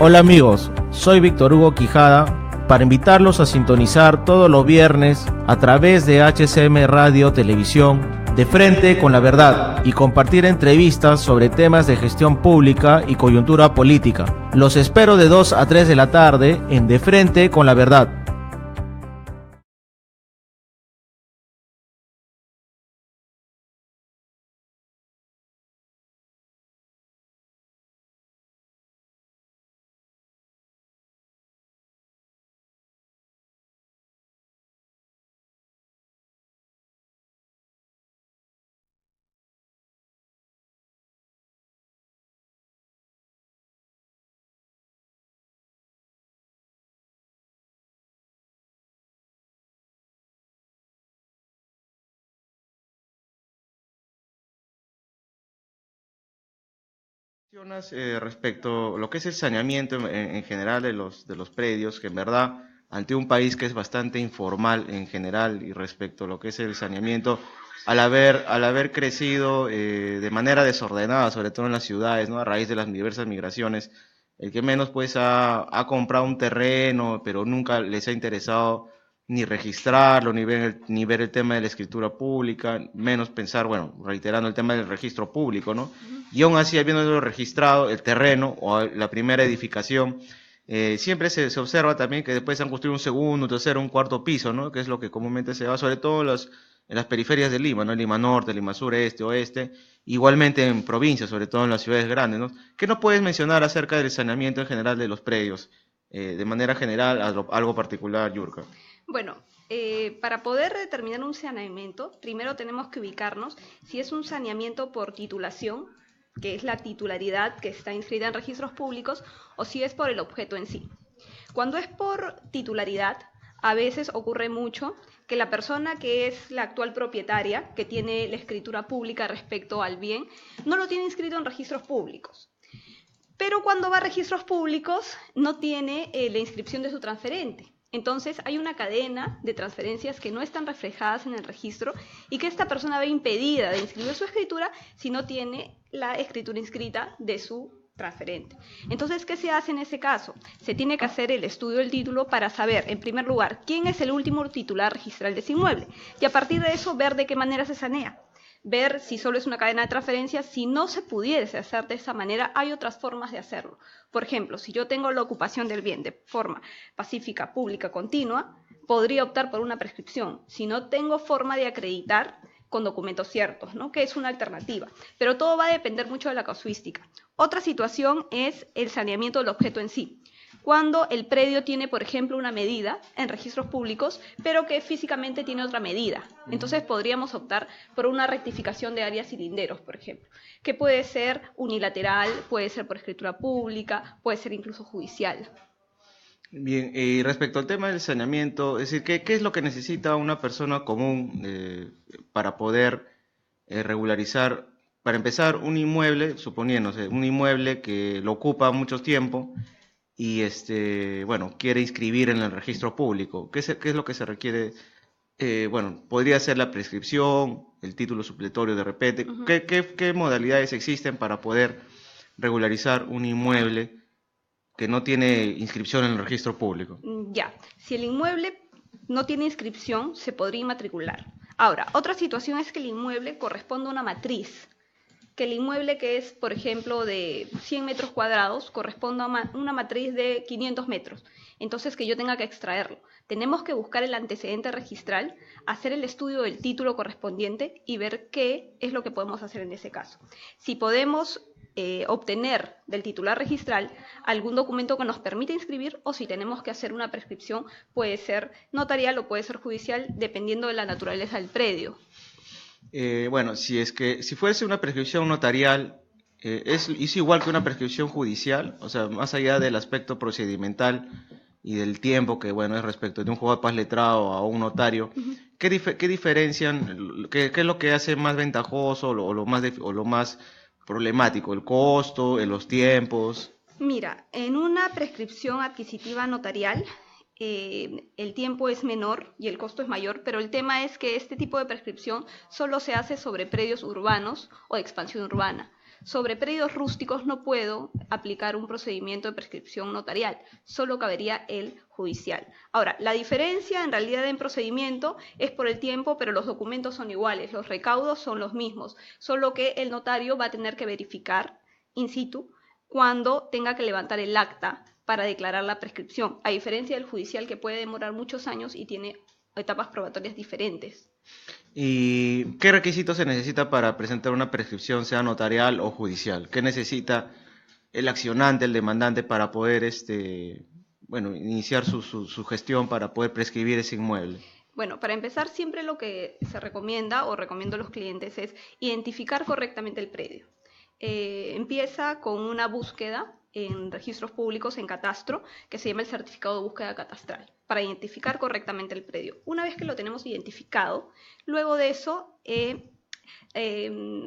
Hola amigos, soy Víctor Hugo Quijada para invitarlos a sintonizar todos los viernes a través de HCM Radio Televisión De Frente con la Verdad y compartir entrevistas sobre temas de gestión pública y coyuntura política. Los espero de 2 a 3 de la tarde en De Frente con la Verdad. Respecto a lo que es el saneamiento en general de los predios, que en verdad, ante un país que es bastante informal en general y respecto a lo que es el saneamiento, al haber crecido de manera desordenada, sobre todo en las ciudades, ¿no? A raíz de las diversas migraciones, el que menos pues ha comprado un terreno, pero nunca les ha interesado ni registrarlo, ni ver el tema de la escritura pública, menos pensar, bueno, reiterando el tema del registro público, ¿no? Y aún así, habiéndolo registrado, el terreno o la primera edificación, siempre se observa también que después se han construido un segundo, un tercero, un cuarto piso, ¿no? Que es lo que comúnmente se va, sobre todo en las periferias de Lima, ¿no? Lima Norte, Lima Sur, Este, Oeste, igualmente en provincias, sobre todo en las ciudades grandes, ¿no? ¿Qué nos puedes mencionar acerca del saneamiento en general de los predios? De manera general, algo particular, Yurka. Bueno, para poder determinar un saneamiento, primero tenemos que ubicarnos si es un saneamiento por titulación, que es la titularidad que está inscrita en registros públicos, o si es por el objeto en sí. Cuando es por titularidad, a veces ocurre mucho que la persona que es la actual propietaria, que tiene la escritura pública respecto al bien, no lo tiene inscrito en registros públicos. Pero cuando va a registros públicos no tiene la inscripción de su transferente. Entonces hay una cadena de transferencias que no están reflejadas en el registro y que esta persona ve impedida de inscribir su escritura si no tiene la escritura inscrita de su transferente. Entonces, ¿qué se hace en ese caso? Se tiene que hacer el estudio del título para saber, en primer lugar, quién es el último titular registral de ese inmueble y a partir de eso ver de qué manera se sanea. Ver si solo es una cadena de transferencias. Si no se pudiese hacer de esa manera, hay otras formas de hacerlo. Por ejemplo, si yo tengo la ocupación del bien de forma pacífica, pública, continua, podría optar por una prescripción. Si no tengo forma de acreditar con documentos ciertos, ¿no? Que es una alternativa. Pero todo va a depender mucho de la casuística. Otra situación es el saneamiento del objeto en sí. Cuando el predio tiene, por ejemplo, una medida en registros públicos, pero que físicamente tiene otra medida. Entonces podríamos optar por una rectificación de áreas y linderos, por ejemplo, que puede ser unilateral, puede ser por escritura pública, puede ser incluso judicial. Bien, y respecto al tema del saneamiento, es decir, ¿qué es lo que necesita una persona común para poder regularizar, para empezar, un inmueble, suponiéndose, un inmueble que lo ocupa mucho tiempo y bueno, quiere inscribir en el registro público? ¿Qué es lo que se requiere? Bueno, podría ser la prescripción, el título supletorio de repente. ¿Qué modalidades existen para poder regularizar un inmueble que no tiene inscripción en el registro público? Ya, si el inmueble no tiene inscripción, se podría inmatricular. Ahora, otra situación es que el inmueble corresponde a una matriz, que el inmueble que es, por ejemplo, de 100 metros cuadrados corresponde a una matriz de 500 metros. Entonces, que yo tenga que extraerlo. Tenemos que buscar el antecedente registral, hacer el estudio del título correspondiente y ver qué es lo que podemos hacer en ese caso. Si podemos obtener del titular registral algún documento que nos permita inscribir, o si tenemos que hacer una prescripción, puede ser notarial o puede ser judicial, dependiendo de la naturaleza del predio. Bueno, si fuese una prescripción notarial, es igual que una prescripción judicial, o sea, más allá del aspecto procedimental y del tiempo que, bueno, es respecto de un juez de paz letrado a un notario. ¿Qué diferencian? ¿Qué es lo que hace más ventajoso o lo más problemático? ¿El costo, los tiempos? Mira, en una prescripción adquisitiva notarial, el tiempo es menor y el costo es mayor, pero el tema es que este tipo de prescripción solo se hace sobre predios urbanos o de expansión urbana. Sobre predios rústicos no puedo aplicar un procedimiento de prescripción notarial, solo cabería el judicial. Ahora, la diferencia en realidad en procedimiento es por el tiempo, pero los documentos son iguales, los recaudos son los mismos, solo que el notario va a tener que verificar in situ cuando tenga que levantar el acta para declarar la prescripción, a diferencia del judicial que puede demorar muchos años y tiene etapas probatorias diferentes. ¿Y qué requisitos se necesita para presentar una prescripción, sea notarial o judicial? ¿Qué necesita el accionante, el demandante, para poder iniciar su gestión para poder prescribir ese inmueble? Bueno, para empezar, siempre lo que se recomienda o recomiendo a los clientes es identificar correctamente el predio. Empieza con una búsqueda en registros públicos, en catastro, que se llama el certificado de búsqueda catastral, para identificar correctamente el predio. Una vez que lo tenemos identificado, luego de eso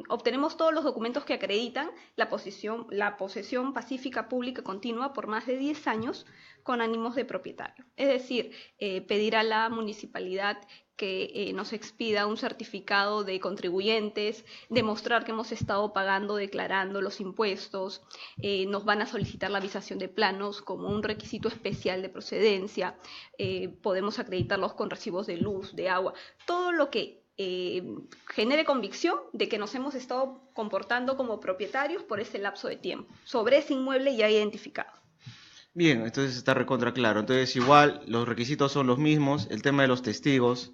obtenemos todos los documentos que acreditan la posesión pacífica pública continua por más de 10 años con ánimos de propietario. Es decir, pedir a la municipalidad que nos expida un certificado de contribuyentes, demostrar que hemos estado pagando, declarando los impuestos, nos van a solicitar la avisación de planos como un requisito especial de procedencia, podemos acreditarlos con recibos de luz, de agua, todo lo que genere convicción de que nos hemos estado comportando como propietarios por ese lapso de tiempo, sobre ese inmueble ya identificado. Bien, entonces está recontra claro. Entonces igual los requisitos son los mismos, el tema de los testigos.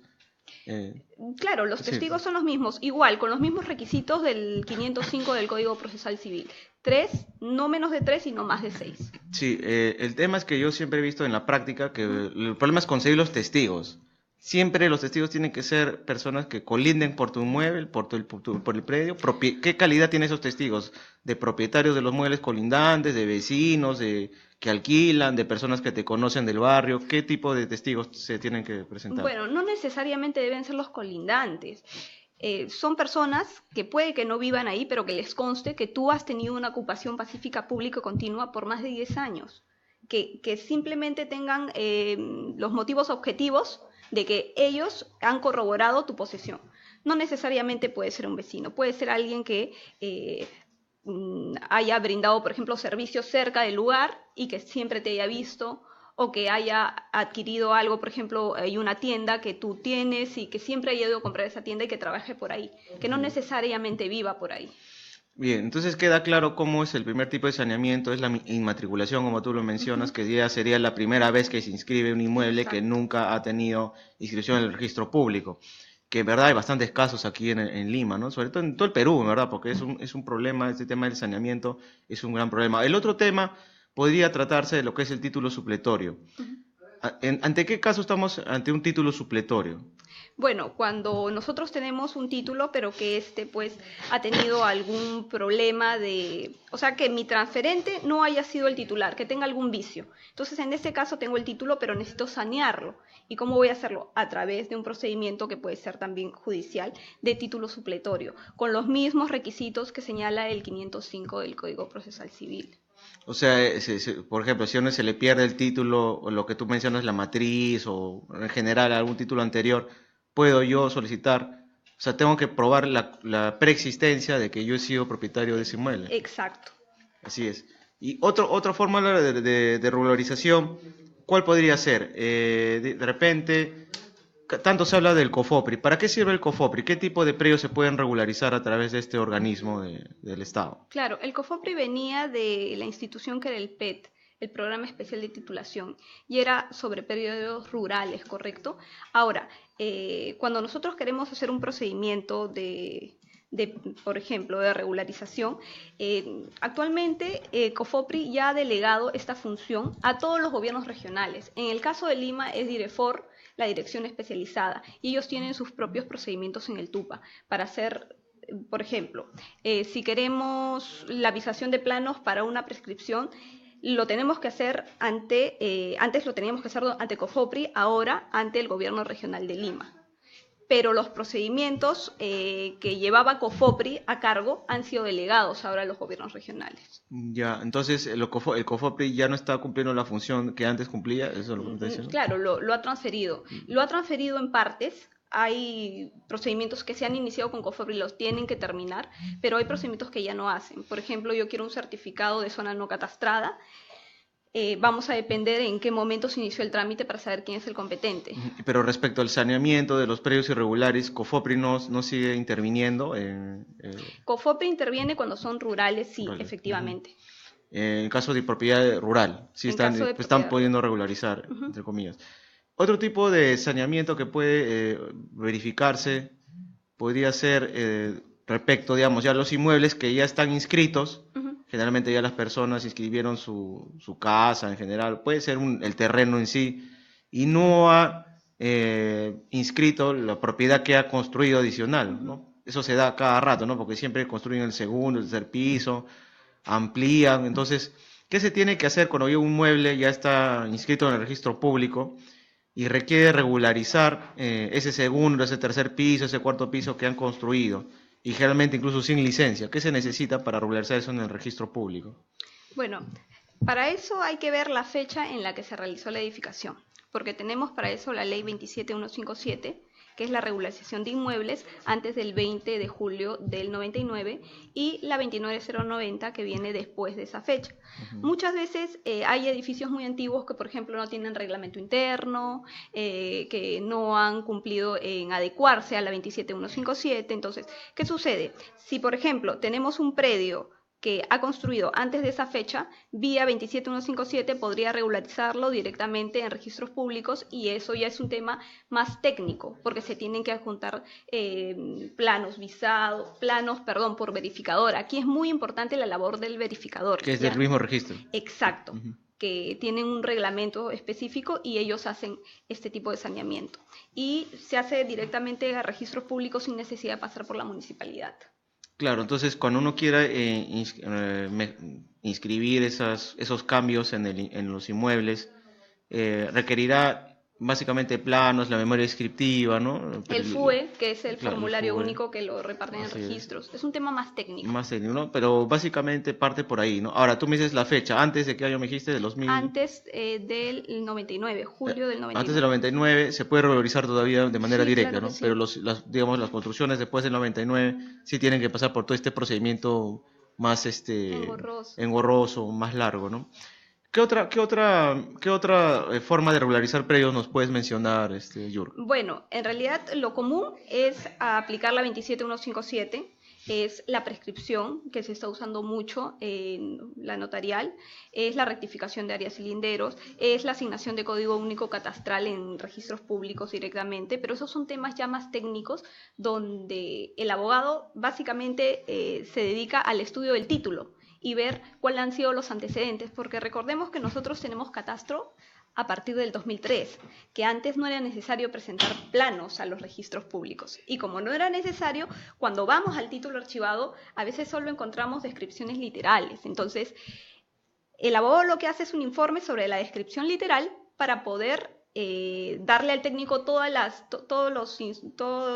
Claro, los testigos son los mismos, igual, con los mismos requisitos del 505 del Código Procesal Civil. 3, no menos de 3 y no más de 6. Sí, el tema es que yo siempre he visto en la práctica que el problema es conseguir los testigos. Siempre los testigos tienen que ser personas que colinden por tu inmueble, por el predio. ¿Qué calidad tienen esos testigos? ¿De propietarios de los muebles colindantes, de vecinos, que alquilan, de personas que te conocen del barrio? ¿Qué tipo de testigos se tienen que presentar? Bueno, no necesariamente deben ser los colindantes. Son personas que puede que no vivan ahí, pero que les conste que tú has tenido una ocupación pacífica pública continua por más de 10 años. Que simplemente tengan los motivos objetivos de que ellos han corroborado tu posesión. No necesariamente puede ser un vecino, puede ser alguien que haya brindado, por ejemplo, servicios cerca del lugar y que siempre te haya visto, o que haya adquirido algo, por ejemplo, hay una tienda que tú tienes y que siempre haya ido a comprar esa tienda y que trabaje por ahí, que no necesariamente viva por ahí. Bien, entonces queda claro cómo es el primer tipo de saneamiento, es la inmatriculación, como tú lo mencionas, que ya sería la primera vez que se inscribe un inmueble que nunca ha tenido inscripción en el registro público, que en verdad hay bastantes casos aquí en Lima, ¿no? Sobre todo en todo el Perú, ¿verdad? Porque es un problema, este tema del saneamiento es un gran problema. El otro tema podría tratarse de lo que es el título supletorio. ¿Ante qué caso estamos ante un título supletorio? Bueno, cuando nosotros tenemos un título, pero que pues ha tenido algún problema o sea, que mi transferente no haya sido el titular, que tenga algún vicio. Entonces, en ese caso tengo el título, pero necesito sanearlo. ¿Y cómo voy a hacerlo? A través de un procedimiento que puede ser también judicial, de título supletorio, con los mismos requisitos que señala el 505 del Código Procesal Civil. O sea, por ejemplo, si a uno se le pierde el título, o lo que tú mencionas, la matriz, o en general algún título anterior, puedo yo solicitar, o sea, tengo que probar la preexistencia de que yo he sido propietario de ese inmueble. Exacto. Así es. Y otra forma de regularización, ¿cuál podría ser? De repente, tanto se habla del COFOPRI. ¿Para qué sirve el COFOPRI? ¿Qué tipo de predios se pueden regularizar a través de este organismo del Estado? Claro, el COFOPRI venía de la institución que era el PET, el Programa Especial de Titulación, y era sobre periodos rurales, ¿correcto? Ahora, cuando nosotros queremos hacer un procedimiento por ejemplo, de regularización, actualmente COFOPRI ya ha delegado esta función a todos los gobiernos regionales. En el caso de Lima es Direfor, la dirección especializada, y ellos tienen sus propios procedimientos en el TUPA para hacer, por ejemplo, si queremos la avisación de planos para una prescripción, lo tenemos que hacer antes lo teníamos que hacer ante COFOPRI, ahora ante el gobierno regional de Lima. Pero los procedimientos que llevaba COFOPRI a cargo han sido delegados ahora a los gobiernos regionales. Ya, entonces el COFOPRI ya no está cumpliendo la función que antes cumplía, ¿eso es lo que me está diciendo? Claro, lo ha transferido. Lo ha transferido en partes hay procedimientos que se han iniciado con COFEPRIS y los tienen que terminar, pero hay procedimientos que ya no hacen. Por ejemplo, yo quiero un certificado de zona no catastrada. Vamos a depender en qué momento se inició el trámite para saber quién es el competente. Pero respecto al saneamiento de los predios irregulares, COFOPRI no sigue interviniendo COFOPRI interviene cuando son rurales, sí, rurales. efectivamente. En caso de propiedad rural, sí En están, caso de están propiedad pudiendo regularizar, Ujú. entre comillas. Otro tipo de saneamiento que puede verificarse podría ser respecto, digamos, ya a los inmuebles que ya están inscritos. Ujú. Generalmente ya las personas inscribieron su casa en general, puede ser el terreno en sí, y no ha inscrito la propiedad que ha construido adicional, ¿no? Eso se da cada rato, ¿no? Porque siempre construyen el segundo, el tercer piso, amplían. Entonces, ¿qué se tiene que hacer cuando ya un mueble ya está inscrito en el registro público y requiere regularizar ese segundo, ese tercer piso, ese cuarto piso que han construido? Y generalmente incluso sin licencia. ¿Qué se necesita para regularizar eso en el registro público? Bueno, para eso hay que ver la fecha en la que se realizó la edificación, porque tenemos para eso la ley 27157, que es la regularización de inmuebles antes del 20 de julio del 99, y la 29090, que viene después de esa fecha. Muchas veces hay edificios muy antiguos que, por ejemplo, no tienen reglamento interno, que no han cumplido en adecuarse a la 27157. Entonces, ¿qué sucede? Si, por ejemplo, tenemos un predio que ha construido antes de esa fecha, vía 27157 podría regularizarlo directamente en registros públicos, y eso ya es un tema más técnico, porque se tienen que adjuntar planos, por verificador. Aquí es muy importante la labor del verificador. Que es ¿ya? del mismo registro. Exacto. Que tienen un reglamento específico y ellos hacen este tipo de saneamiento. Y se hace directamente a registros públicos sin necesidad de pasar por la municipalidad. Claro, entonces cuando uno quiera inscribir esos cambios en los inmuebles, requerirá básicamente planos, la memoria descriptiva, ¿no? El FUE, que es el Claro, el formulario FUE, único que lo reparten en así es. registros. Es un tema más técnico. Más técnico, ¿no? Pero básicamente parte por ahí, ¿no? Ahora, tú me dices la fecha, ¿antes de qué año me dijiste? ¿De 2000? Antes del 99, julio del Antes del 99. 99 se puede regularizar todavía de manera Sí, directa, claro que ¿no? sí. Pero digamos, las construcciones después del 99 sí tienen que pasar por todo este procedimiento más Engorroso. engorroso, más largo, ¿no? ¿Qué otra forma de regularizar predios nos puedes mencionar, Yur? Bueno, en realidad lo común es aplicar la 27157, es la prescripción que se está usando mucho en la notarial, es la rectificación de áreas y linderos, es la asignación de código único catastral en registros públicos directamente, pero esos son temas ya más técnicos donde el abogado básicamente se dedica al estudio del título y ver cuáles han sido los antecedentes, porque recordemos que nosotros tenemos catastro a partir del 2003, que antes no era necesario presentar planos a los registros públicos. Y como no era necesario, cuando vamos al título archivado, a veces solo encontramos descripciones literales. Entonces, el abogado lo que hace es un informe sobre la descripción literal para poder darle al técnico todos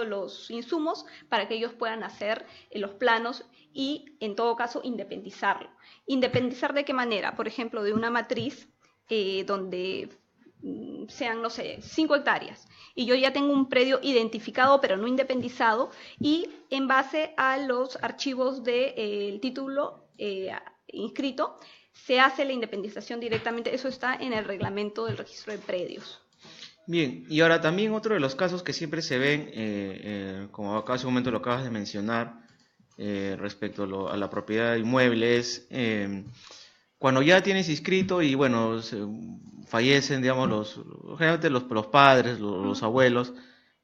los insumos para que ellos puedan hacer los planos y, en todo caso, independizarlo. ¿Independizar de qué manera? Por ejemplo, de una matriz donde sean, no sé, 5 hectáreas, y yo ya tengo un predio identificado pero no independizado, y en base a los archivos del título inscrito, se hace la independización directamente. Eso está en el reglamento del registro de predios. Bien, y ahora también otro de los casos que siempre se ven, como acá hace un momento lo acabas de mencionar, respecto a la propiedad de inmueble, es cuando ya tienes inscrito y bueno, fallecen, digamos, generalmente los padres, los abuelos,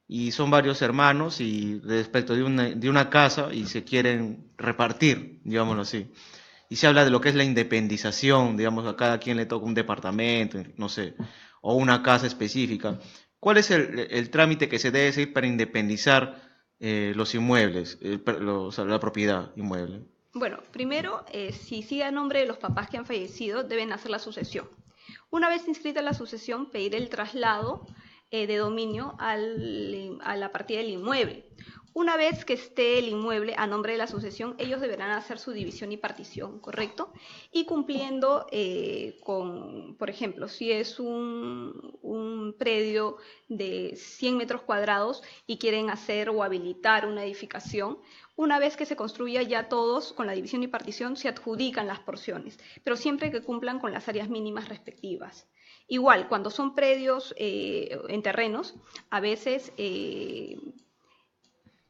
y son varios hermanos y respecto de una casa y se quieren repartir, digámoslo así. Y se habla de lo que es la independización, digamos, a cada quien le toca un departamento, no sé, o una casa específica. ¿Cuál es el trámite que se debe seguir para independizar los inmuebles, o sea, la propiedad inmueble? Bueno, primero, si sigue a nombre de los papás que han fallecido, deben hacer la sucesión. Una vez inscrita la sucesión, pedir el traslado de dominio a la partida del inmueble. Una vez que esté el inmueble a nombre de la sucesión, ellos deberán hacer su división y partición, ¿correcto? Y cumpliendo con, por ejemplo, si es un predio de 100 metros cuadrados y quieren hacer o habilitar una edificación, una vez que se construya ya todos con la división y partición se adjudican las porciones, pero siempre que cumplan con las áreas mínimas respectivas. Igual, cuando son predios en terrenos, a veces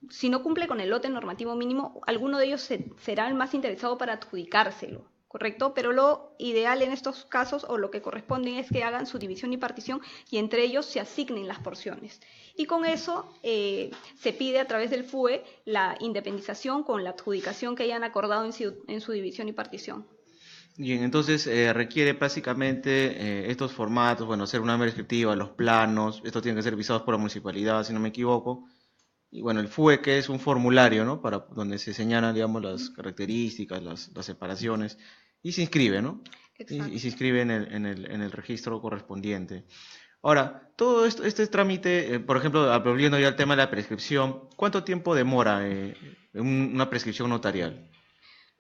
si no cumple con el lote normativo mínimo, alguno de ellos será el más interesado para adjudicárselo, ¿correcto? Pero lo ideal en estos casos, o lo que corresponde, es que hagan su división y partición y entre ellos se asignen las porciones. Y con eso se pide a través del FUE la independización con la adjudicación que hayan acordado en su división y partición. Bien, entonces requiere básicamente estos formatos, bueno, hacer una memoria descriptiva, los planos, estos tienen que ser visados por la municipalidad, si no me equivoco. Y bueno, el FUE, que es un formulario, ¿no? Para donde se señalan, digamos, las características, las separaciones, y se inscribe, ¿no? Y se inscribe en el registro correspondiente. Ahora, todo esto, este trámite, por ejemplo, volviendo ya al tema de la prescripción, ¿cuánto tiempo demora una prescripción notarial?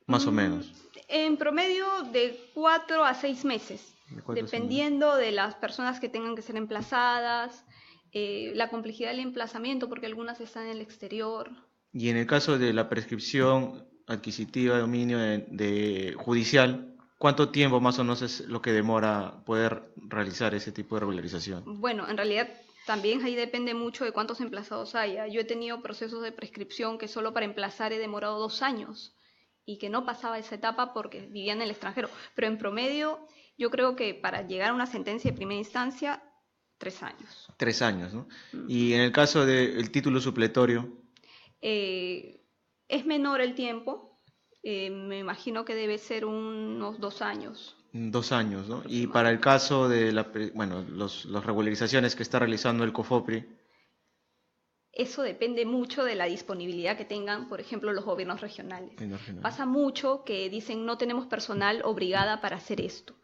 Más o menos. En promedio de 4 a 6 meses, De 4 a 6 meses. dependiendo de las personas que tengan que ser emplazadas, la complejidad del emplazamiento, porque algunas están en el exterior. Y en el caso de la prescripción adquisitiva de dominio de judicial, ¿cuánto tiempo más o menos es lo que demora poder realizar ese tipo de regularización? Bueno, en realidad también ahí depende mucho de cuántos emplazados haya. Yo he tenido procesos de prescripción que solo para emplazar he demorado 2 años y que no pasaba esa etapa porque vivía en el extranjero. Pero en promedio, yo creo que para llegar a una sentencia de primera instancia, 3 años. 3 años, ¿no? Y en el caso del título supletorio, Es menor el tiempo, me imagino que debe ser unos 2 años. 2 años, ¿no? Y para el caso de bueno, las regularizaciones que está realizando el COFOPRI, Eso depende mucho de la disponibilidad que tengan, por ejemplo, los gobiernos regionales. en Argentina. Pasa mucho que dicen no tenemos personal obligada para hacer esto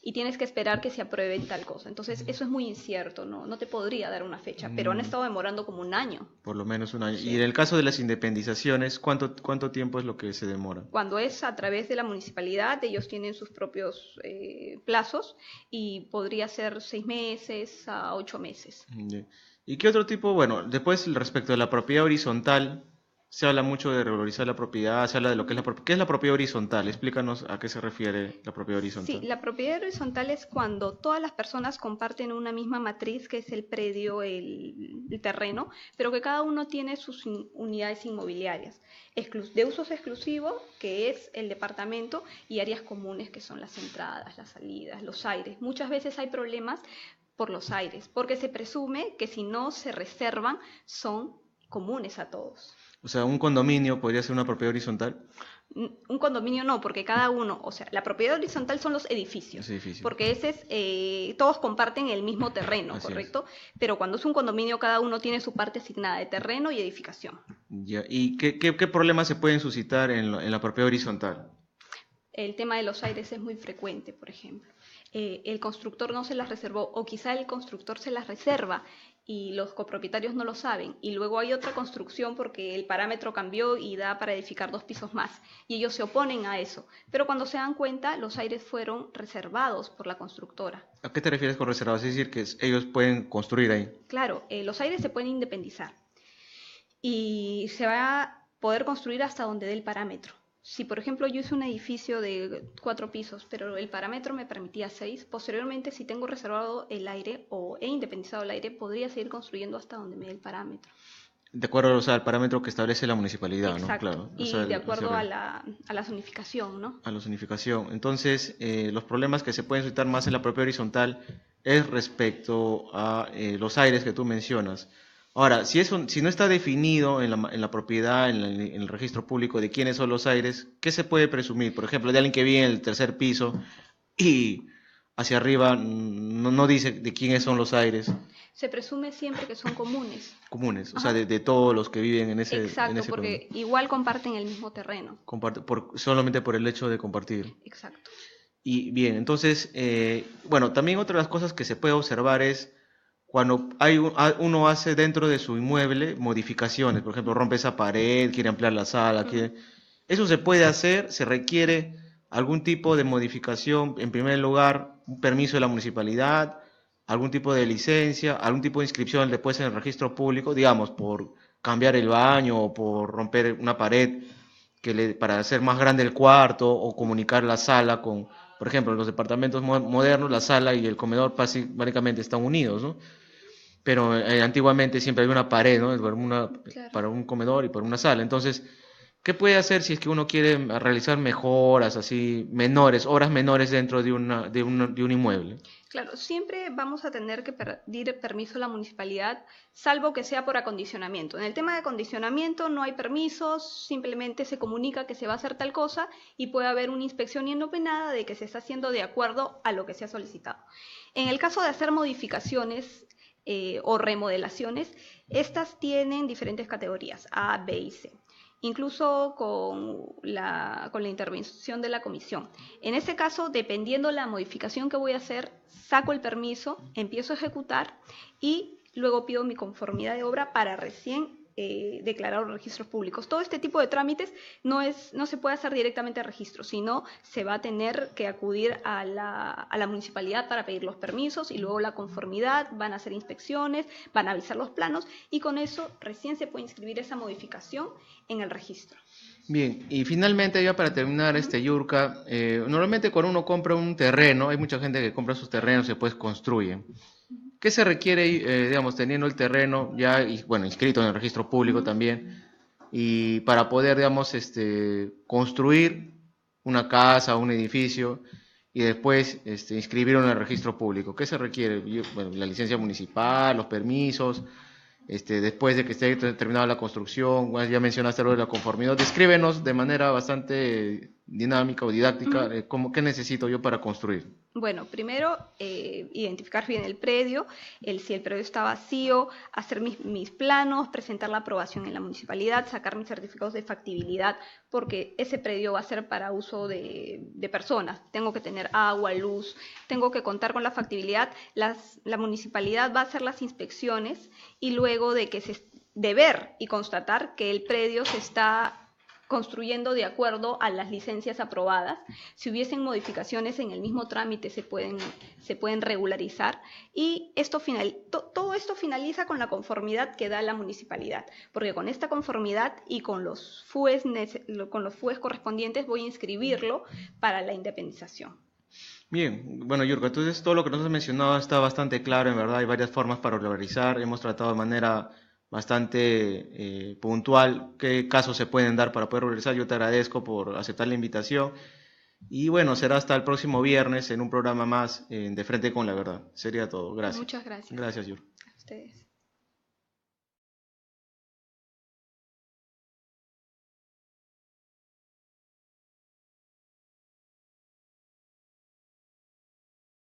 y tienes que esperar que se apruebe tal cosa. Entonces, eso es muy incierto, no te podría dar una fecha, pero han estado demorando como 1 año. Por lo menos 1 año. Sí. Y en el caso de las independizaciones, ¿cuánto tiempo es lo que se demora? Cuando es a través de la municipalidad, ellos tienen sus propios plazos y podría ser 6 meses a 8 meses. ¿Y qué otro tipo? Bueno, después respecto de la propiedad horizontal, se habla mucho de regularizar la propiedad, se habla de lo que es la propiedad. ¿Qué es la propiedad horizontal? Explícanos a qué se refiere la propiedad horizontal. Sí, la propiedad horizontal es cuando todas las personas comparten una misma matriz, que es el predio, el terreno, pero que cada uno tiene sus unidades inmobiliarias, de usos exclusivos, que es el departamento, y áreas comunes, que son las entradas, las salidas, los aires. Muchas veces hay problemas por los aires, porque se presume que si no se reservan, son comunes a todos. O sea, un condominio podría ser una propiedad horizontal. Un condominio no, porque cada uno, o sea, la propiedad horizontal son los edificios, porque ese es, todos comparten el mismo terreno, Así ¿correcto? Pero cuando es un condominio, cada uno tiene su parte asignada de terreno y edificación. Ya. ¿Y qué problemas se pueden suscitar en la propiedad horizontal? El tema de los aires es muy frecuente, por ejemplo. El constructor no se las reservó, o quizá el constructor se las reserva y los copropietarios no lo saben, y luego hay otra construcción porque el parámetro cambió y da para edificar 2 pisos más, y ellos se oponen a eso, pero cuando se dan cuenta, los aires fueron reservados por la constructora. ¿A qué te refieres con reservados? Es decir, que ellos pueden construir ahí. Claro, los aires se pueden independizar y se va a poder construir hasta donde dé el parámetro. Si, por ejemplo, yo hice un edificio de 4 pisos, pero el parámetro me permitía 6, posteriormente, si tengo reservado el aire o he independizado el aire, podría seguir construyendo hasta donde me dé el parámetro. De acuerdo, o sea, al parámetro que establece la municipalidad, Exacto. ¿no? Claro. Y o sea, de acuerdo a la zonificación, ¿no? A la zonificación. Entonces, los problemas que se pueden suscitar más en la propiedad horizontal es respecto a los aires que tú mencionas. Ahora, si no está definido en la propiedad, en el registro público de quiénes son los aires, ¿qué se puede presumir? Por ejemplo, de alguien que vive en el tercer piso y hacia arriba no dice de quiénes son los aires. Se presume siempre que son comunes. Comunes, o Ajá. sea, de todos los que viven en ese Exacto, en ese porque igual comparten el mismo terreno. solamente por el hecho de compartir. Exacto. Y bien, entonces, bueno, también otra de las cosas que se puede observar es cuando uno hace dentro de su inmueble modificaciones, por ejemplo, rompe esa pared, quiere ampliar la sala, eso se puede hacer, se requiere algún tipo de modificación, en primer lugar, un permiso de la municipalidad, algún tipo de licencia, algún tipo de inscripción después en el registro público, digamos, por cambiar el baño o por romper una pared para hacer más grande el cuarto o comunicar la sala con, por ejemplo, en los departamentos modernos, la sala y el comedor básicamente están unidos, ¿no? Pero antiguamente siempre había una pared, ¿no? Claro. Para un comedor y para una sala. Entonces, ¿qué puede hacer si es que uno quiere realizar mejoras así menores, obras menores dentro de un inmueble? Claro, siempre vamos a tener que pedir permiso a la municipalidad, salvo que sea por acondicionamiento. En el tema de acondicionamiento no hay permisos, simplemente se comunica que se va a hacer tal cosa y puede haber una inspección inopinada de que se está haciendo de acuerdo a lo que se ha solicitado. En el caso de hacer modificaciones o remodelaciones, estas tienen diferentes categorías, A, B y C, incluso con la intervención de la comisión. En este caso, dependiendo la modificación que voy a hacer, saco el permiso, empiezo a ejecutar y luego pido mi conformidad de obra para recién declarar los registros públicos. Todo este tipo de trámites no se puede hacer directamente a registro, sino se va a tener que acudir a la municipalidad para pedir los permisos y luego la conformidad, van a hacer inspecciones, van a avisar los planos y con eso recién se puede inscribir esa modificación en el registro. Bien, y finalmente ya para terminar, Yurka, normalmente cuando uno compra un terreno, hay mucha gente que compra sus terrenos y después construye. ¿Qué se requiere, digamos, teniendo el terreno ya, bueno, inscrito en el registro público también, y para poder, digamos, construir una casa, un edificio, y después inscribirlo en el registro público? ¿Qué se requiere? Bueno, la licencia municipal, los permisos, después de que esté terminada la construcción, bueno, ya mencionaste lo de la conformidad. Descríbenos de manera bastante dinámica o didáctica qué necesito yo para construir. Bueno, primero identificar bien el predio, si el predio está vacío, hacer mis planos, presentar la aprobación en la municipalidad, sacar mis certificados de factibilidad, porque ese predio va a ser para uso de personas. Tengo que tener agua, luz, tengo que contar con la factibilidad. La municipalidad va a hacer las inspecciones y luego de ver y constatar que el predio se está construyendo de acuerdo a las licencias aprobadas. Si hubiesen modificaciones en el mismo trámite se pueden regularizar y todo esto finaliza con la conformidad que da la municipalidad, porque con esta conformidad y con los FUEs correspondientes voy a inscribirlo para la independización. Bien, bueno, Yurka, entonces todo lo que nos has mencionado está bastante claro, en verdad. Hay varias formas para regularizar. Hemos tratado de manera bastante puntual qué casos se pueden dar para poder regularizar. Yo te agradezco por aceptar la invitación. Y bueno, será hasta el próximo viernes en un programa más De Frente con la Verdad. Sería todo. Gracias. Muchas gracias. Gracias, Yurka. A ustedes.